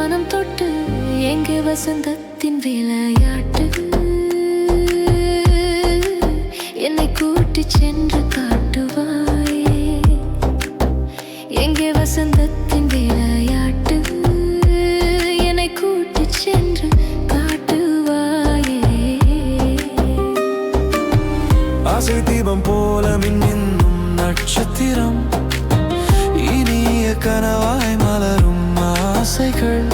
வானம் தொட்டு எங்கே வசந்தத்தின் விளையாட்டு என்னை கூட்டிச் சென்று காட்டுவாயே எங்கே வசந்தத்தின் விளையாட்டு என்னை கூட்டிச் சென்று காட்டுவாயே ஆசை தீபம் போல மின்னும் நட்சத்திரம் இனிய கனவாய் மலரும் ஆசைகள்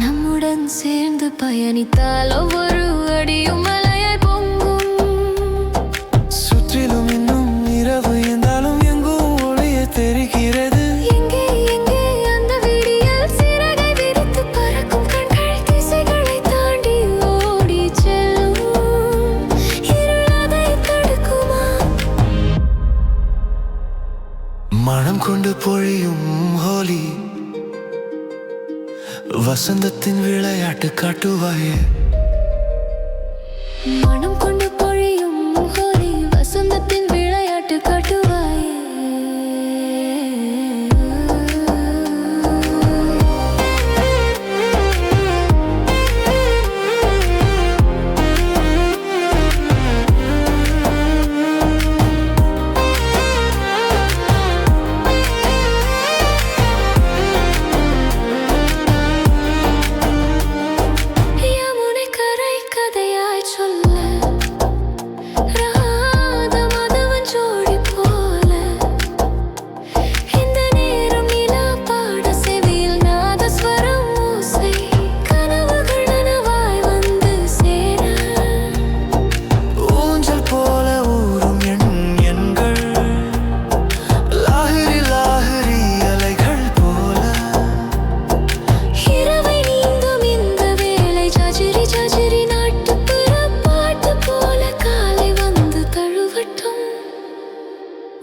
நம்முடன் சேர்ந்து பயணித்தால் ஒவ்வொரு அடியும் மலையாய் பொங்கும் சுற்றிலும் இன்னும் இரவு இருந்தாலும் எங்கும் ஒளியே தெரிகிறது எங்கே எங்கே அந்த விடியல் சிறகை விரித்து பறக்கும் கண்கள் திசைகளை தாண்டி ஓடி செல்லும் இருள் அதை தடுக்குமா மனம் கொண்டு பொழியும் ஹோலி வசந்தத்தின் விளையாட்டு காட்டுவாயே மனம் கொண்டு பொழியும் ஹோலி வசந்தத்தின் விளையாட்டு காட்டுவாயே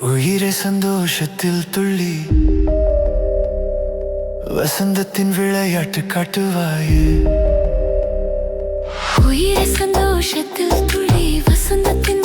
உயிரே சந்தோஷத்தில் துள்ளி வசந்தத்தின் விளையாட்டு காட்டுவாயே உயிரே சந்தோஷத்தில் துள்ளி வசந்தத்தின்